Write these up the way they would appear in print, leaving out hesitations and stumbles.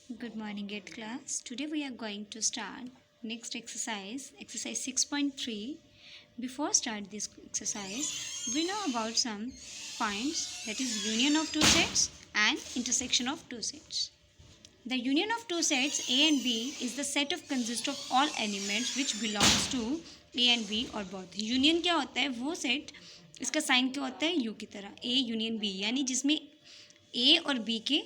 Good morning, GET class. Today we are going to start next exercise 6.3. Before start this exercise, we know about some points, that is union of two sets and intersection of two sets. The union of two sets A and B is the set of consist of all elements which belongs to A and B or both. Union क्या होता है? वो set, इसका sign क्या होता है? U की तरह, A यूनियन B, यानी जिसमें ए और बी के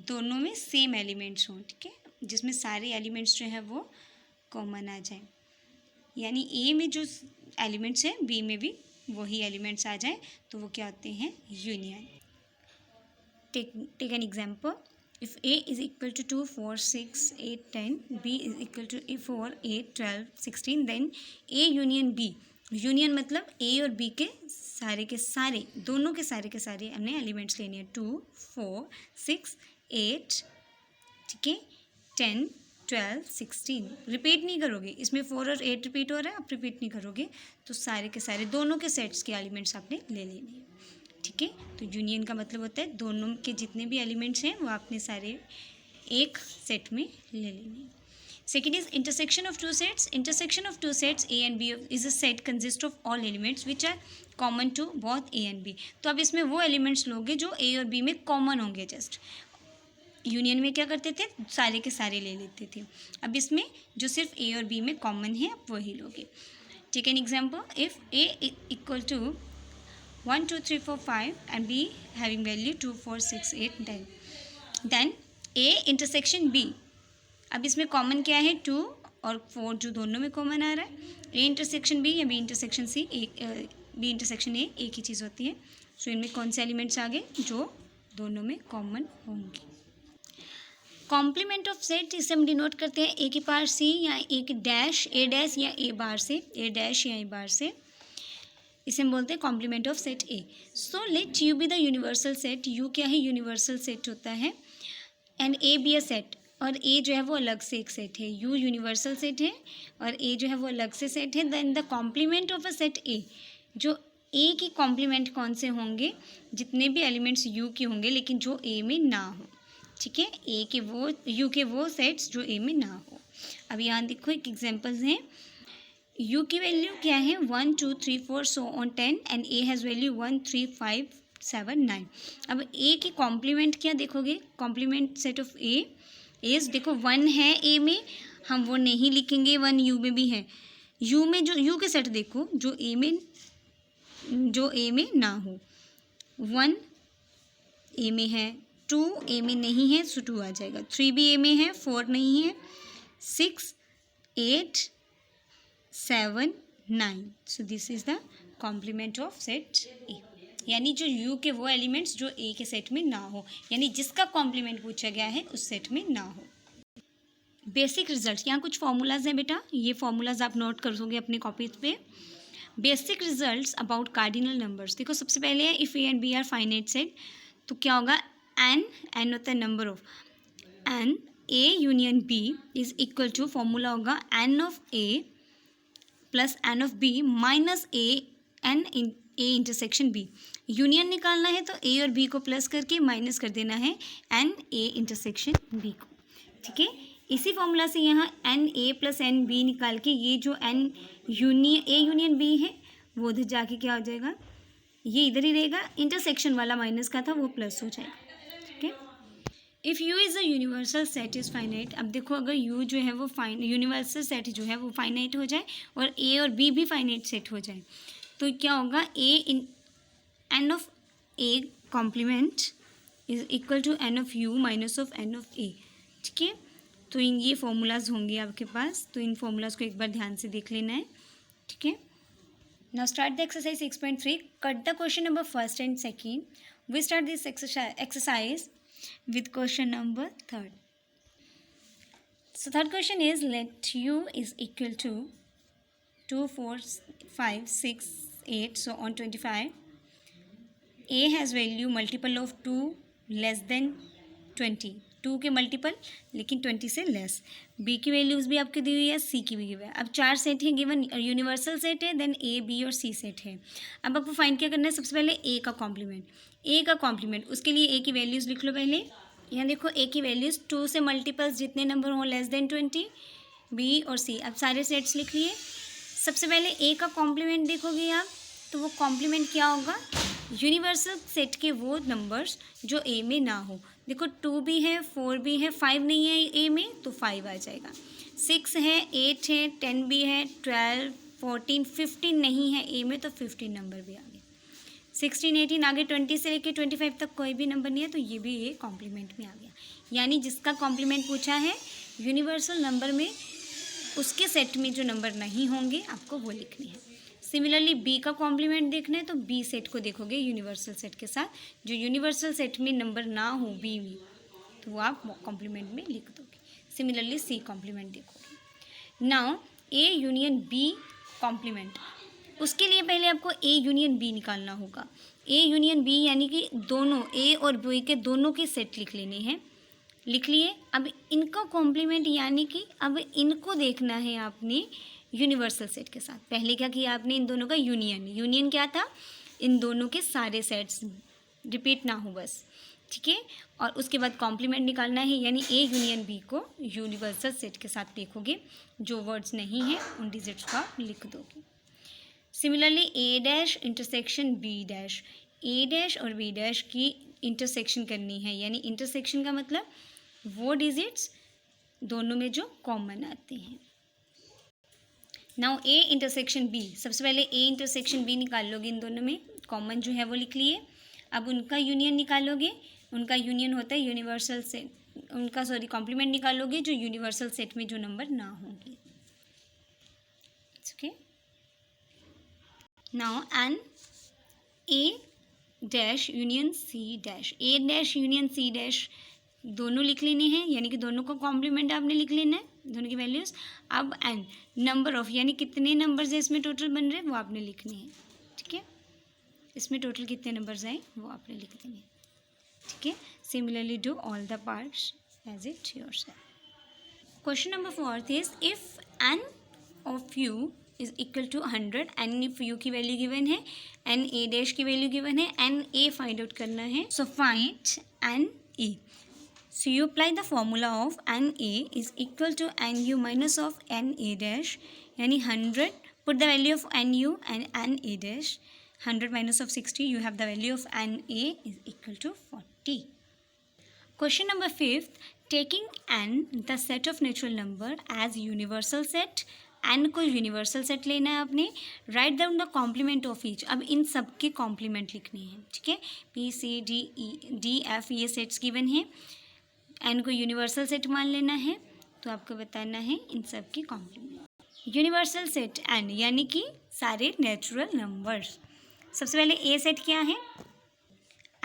दोनों में सेम एलिमेंट्स हों, ठीक है, जिसमें सारे एलिमेंट्स जो है वो कॉमन आ जाए, यानी ए में जो एलिमेंट्स हैं बी में भी वही एलिमेंट्स आ जाए, तो वो क्या होते हैं? Union. Take an example. If A is equal to 2, 4, 6, 8, 10, B is equal to 4, 8, 12, 16, then A union B. Union मतलब ए और बी के सारे दोनों के सारे हमने एलिमेंट्स लेने हैं. 2, 4, 6, 8, ठीक है, 10, 12, 16. रिपीट नहीं करोगे, इसमें 4 और 8 रिपीट हो रहा है, आप रिपीट नहीं करोगे, तो सारे के सारे दोनों के सेट्स के एलिमेंट्स आपने ले लेने हैं, ठीक है. तो यूनियन का मतलब होता है दोनों के जितने भी एलिमेंट्स हैं वो आपने सारे एक सेट में ले लेने हैं. Second is intersection of two sets. Intersection of two sets A and B is a set consist of all elements which are common to both A and B. तो अब इसमें वो एलिमेंट्स लोगे जो A और B में common होंगे. Just union में क्या करते थे? सारे के सारे ले लेते थे. अब इसमें जो सिर्फ A और B में कॉमन है आप वही लोगे. Take an example. If A equal to 1, 2, 3, 4, 5 and B having value 2, 4, 6, 8, 10, then A intersection B. अब इसमें कॉमन क्या है? 2 और 4 जो दोनों में कॉमन आ रहा है. ए इंटरसेक्शन बी या B intersection C, B intersection A एक ही चीज़ होती है. सो इनमें कौन से एलिमेंट्स आ गए जो दोनों में कॉमन होंगे? कॉम्प्लीमेंट ऑफ सेट इसे हम डिनोट करते हैं ए की पावर सी या एक डैश, ए डैश या ए बार से, ए डैश या ए बार से. इसे हम बोलते हैं complement of set A. So let U be the universal set. U क्या है? यूनिवर्सल सेट होता है. And A be a set, और ए जो है वो अलग से एक सेट है. यू यूनिवर्सल सेट है और ए जो है वो अलग से सेट है. Then the complement of a set A, जो ए की कॉम्प्लीमेंट कौन से होंगे? जितने भी एलिमेंट्स यू के होंगे लेकिन जो ए में ना हो, ठीक है, ए के वो यू के वो सेट्स जो ए में ना हो. अब यहाँ देखो एक एग्जांपल्स हैं. यू की वैल्यू क्या है? 1, 2, 3, 4 so on 10 and A has value 1, 3, 5, 7, 9. अब ए की कॉम्प्लीमेंट क्या देखोगे? कॉम्प्लीमेंट सेट ऑफ ए इस, देखो 1 है ए में, हम वो नहीं लिखेंगे. 1 यू में भी है. यू में जो यू के सेट देखो जो ए में ना हो. 1 ए में है, 2 ए में नहीं है, सो 2 आ जाएगा. 3 भी ए में है, 4 नहीं है, 6, 8, 7, 9. So this is the complement of set A. यानी जो यू के वो एलिमेंट्स जो ए के सेट में ना हो, यानी जिसका कॉम्प्लीमेंट पूछा गया है उस सेट में ना हो. बेसिक रिजल्ट्स, यहाँ कुछ फॉर्मूलाज हैं बेटा, ये फॉर्मूलाज आप नोट कर दोगे अपने कॉपीज पे. Basic results about cardinal numbers. देखो सबसे पहले है if A and B are finite set, तो क्या होगा? एन होता है number of, n A union B is equal to, formula होगा n of A plus n of B minus n A intersection B. Union निकालना है तो ए और बी को प्लस करके माइनस कर देना है एन ए इंटरसेक्शन बी को, ठीक है. इसी फॉर्मूला से यहाँ n A plus n B निकाल के ये जो एन ए यूनियन बी है वो उधर जाके क्या हो जाएगा? ये इधर ही रहेगा. इंटरसेक्शन वाला माइनस का था वो प्लस हो जाएगा, ठीक है. If you is a universal set is finite. अब देखो अगर यू जो है वो यूनिवर्सल सेट जो है वो फाइनाइट हो जाए और ए और बी भी फाइनाइट सेट हो जाए, तो क्या होगा? N of A complement is equal to n of U minus of n of A, ठीक है. तो ये फॉर्मूलाज होंगे आपके पास, तो इन फॉर्मूलाज को एक बार ध्यान से देख लेना है, ठीक है. Now start the exercise 6.3. Cut the question number first and second. We start this exercise with question number 3rd. So third question is let u is equal to 2, 4, 5, 6, 8 so on 25. A has value multiple of 2 less than 20. 2 के multiple लेकिन 20 से less. B की values भी आपकी दी हुई है, C की भी दी हुई है. अब 4 सेट है गिवन, यूनिवर्सल सेट है, देन A, B और C सेट है. अब आपको फाइंड क्या करना है? सबसे पहले A का कॉम्प्लीमेंट. A का कॉम्प्लीमेंट, उसके लिए A की वैल्यूज़ लिख लो पहले. यहाँ देखो ए की वैल्यूज़ 2 से मल्टीपल्स जितने नंबर हों लेस देन 20, बी और सी। अब सारे सेट्स लिख लिए। सबसे पहले ए का कॉम्प्लीमेंट देखोगे आप, तो वो कॉम्प्लीमेंट क्या होगा, यूनिवर्सल सेट के वो नंबर्स जो ए में ना हो। देखो 2 भी है, 4 भी है, 5 नहीं है ए में तो 5 आ जाएगा, 6 है, 8 है, 10 भी है, 12, 14, 15 नहीं है ए में तो 15 नंबर भी आ गया। 16, 18 आगे 20 से लेके 25 तक कोई भी नंबर नहीं है तो ये भी ए कॉम्प्लीमेंट में आ गया। यानी जिसका कॉम्प्लीमेंट पूछा है यूनिवर्सल नंबर में, उसके सेट में जो नंबर नहीं होंगे आपको वो लिखने हैं। सिमिलरली बी का कॉम्प्लीमेंट देखना है तो बी सेट को देखोगे यूनिवर्सल सेट के साथ, जो यूनिवर्सल सेट में नंबर ना हो बी में तो वो आप कॉम्प्लीमेंट में लिख दोगे। सिमिलरली सी कॉम्प्लीमेंट देखोगे। Now A union B complement, उसके लिए पहले आपको ए यूनियन बी निकालना होगा। ए यूनियन बी यानी कि दोनों ए और बी के दोनों के सेट लिख लेने हैं। लिख लिए। अब इनका कॉम्प्लीमेंट यानी कि अब इनको देखना है आपने यूनिवर्सल सेट के साथ। पहले क्या किया आपने, इन दोनों का यूनियन। यूनियन क्या था, इन दोनों के सारे सेट्स, रिपीट ना हो बस, ठीक है। और उसके बाद कॉम्प्लीमेंट निकालना है, यानी ए यूनियन बी को यूनिवर्सल सेट के साथ देखोगे, जो वर्ड्स नहीं है उन डिजिट्स का लिख दोगे। Similarly A dash intersection B dash, A dash और बी डैश की इंटरसेक्शन करनी है, यानी इंटरसेक्शन का मतलब वो डिजिट्स दोनों में जो कॉमन आते हैं। नाउ ए इंटरसेक्शन बी, सबसे पहले ए इंटरसेक्शन बी निकाल लोगे, इन दोनों में कॉमन जो है वो लिख लिए। अब उनका यूनियन निकालोगे, उनका यूनियन होता है यूनिवर्सल सेट, उनका कॉम्प्लीमेंट निकालोगे जो यूनिवर्सल सेट में जो नंबर ना होंगे। Okay, now n A dash union C dash, A dash union C dash दोनों लिख लेने हैं, यानी कि दोनों का कॉम्प्लीमेंट आपने लिख लेना है, दोनों की वैल्यूज़। अब एन नंबर ऑफ, यानी कितने नंबर्स हैं इसमें टोटल बन रहे हैं वो आपने लिखने हैं, ठीक है। इसमें टोटल कितने नंबर्स आए वो आपने लिख देने हैं, ठीक है। Similarly do all the parts as it yourself. Question number 4 is if n of U is equal to 100, n if U की वैल्यू गिवन है, एन ए डैश की वैल्यू गिवन है, एन ए फाइंड आउट करना है। So find n A. So you apply the formula of NA is equal to NU minus of NA dash, यानी 100, put the value of NU and NA dash, 100 minus of 60, you have the value of NA is equal to 40. Question number 5, taking N the set of natural number as universal set, N को universal set लेना है आपने। Write down the complement of each, अब इन सब के complement लिखने हैं, ठीक है। P C D E D F ये सेट्स गिवन हैं, एन को यूनिवर्सल सेट मान लेना है, तो आपको बताना है इन सब की कॉम्प्लीमेंट। यूनिवर्सल सेट एन यानी कि सारे नेचुरल नंबर्स। सबसे पहले ए सेट क्या है,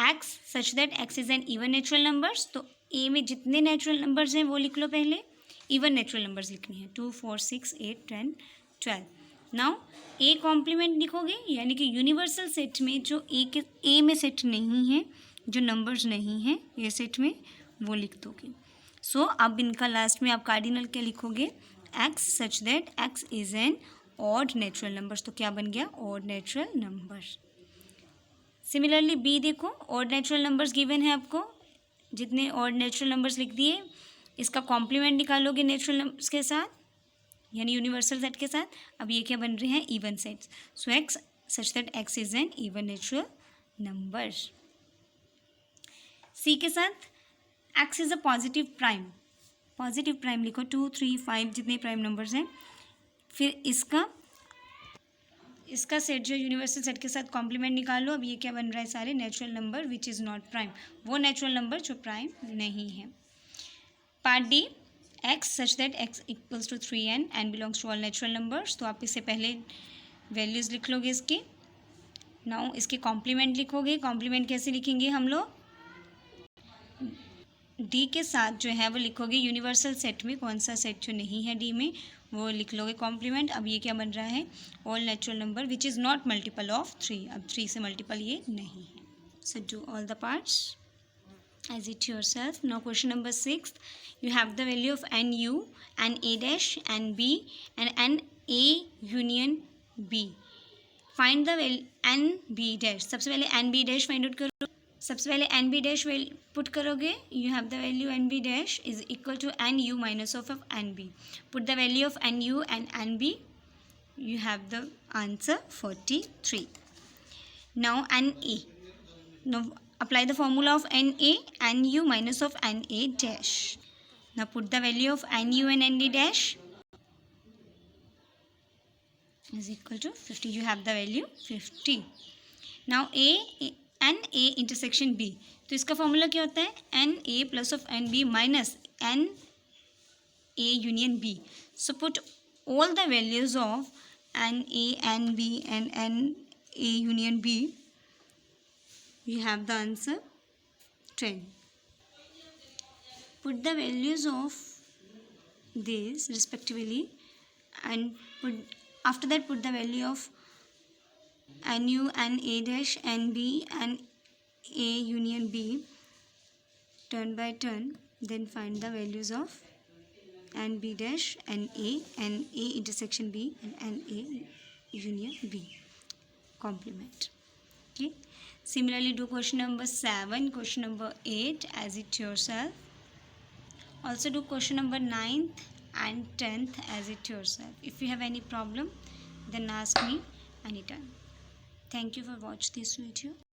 x such that x is an even natural numbers, तो ए में जितने नेचुरल नंबर्स हैं वो लिख लो पहले, इवन नेचुरल नंबर्स लिखने हैं, 2 4 6 8 10 12। नाउ ए कॉम्प्लीमेंट लिखोगे, यानी कि यूनिवर्सल सेट में जो ए में सेट नहीं है, जो नंबर्स नहीं हैं ए सेट में, वो लिख दोगे। सो अब इनका लास्ट में आप कार्डिनल क्या लिखोगे, x such that x is an odd natural numbers, तो क्या बन गया, odd natural numbers. Similarly B देखो, ऑड नेचुरल नंबर्स गिवन है आपको, जितने ऑड नेचुरल नंबर्स लिख दिए, इसका कॉम्प्लीमेंट निकालोगे नेचुरल नंबर्स के साथ, यानी यूनिवर्सल सेट के साथ। अब ये क्या बन रहे हैं, even sets. So x such that x is an even natural numbers. C के साथ x is a positive prime, positive prime लिखो, 2 3 5 जितने प्राइम नंबर्स हैं। फिर इसका सेट जो यूनिवर्सल सेट के साथ कॉम्प्लीमेंट निकालो। अब ये क्या बन रहा है, सारे natural number which is not prime, वो नेचुरल नंबर जो प्राइम नहीं है। Part D, x such that x equals to 3n, n belongs to all natural numbers, तो आप इससे पहले वैल्यूज़ लिख लोगे इसकी। नाउ इसके कॉम्प्लीमेंट लिखोगे। कॉम्प्लीमेंट कैसे लिखेंगे हम लोग, डी के साथ जो है वो लिखोगे यूनिवर्सल सेट में कौन सा सेट जो नहीं है डी में, वो लिख लोगे कॉम्प्लीमेंट। अब ये क्या बन रहा है, all natural number which is not multiple of 3, अब 3 से मल्टीपल ये नहीं है। So do all the parts as it yourself. Now question number 6, you have the value of n U, n A dash, n B and n A union B. Find the n B dash, सबसे पहले n B dash find out करो। सबसे पहले n B dash put करोगे, you have the value n B dash is equal to n U minus of n B. Put the value of n U and n B, you have the answer 43. Now NA. Now apply the formula of NA, NU minus of NA dash. Now put the value of NU and ND dash is equal to 50. You have the value 50. Now NA intersection B. तो इसका formula क्या होता है? NA plus of NB minus NA union B. So put all the values of NA, NB and NA union B. You have the answer 10. Put the values of this respectively and after that put the value of NU, NA dash, NB and A union B turn by turn. Then find the values of and B dash and A intersection B and A union B. Complement. Okay. Similarly, do question number 7, question number 8 as it yourself. Also do question number 9th and 10th as it yourself. If you have any problem, then ask me anytime. Thank you for watching this video.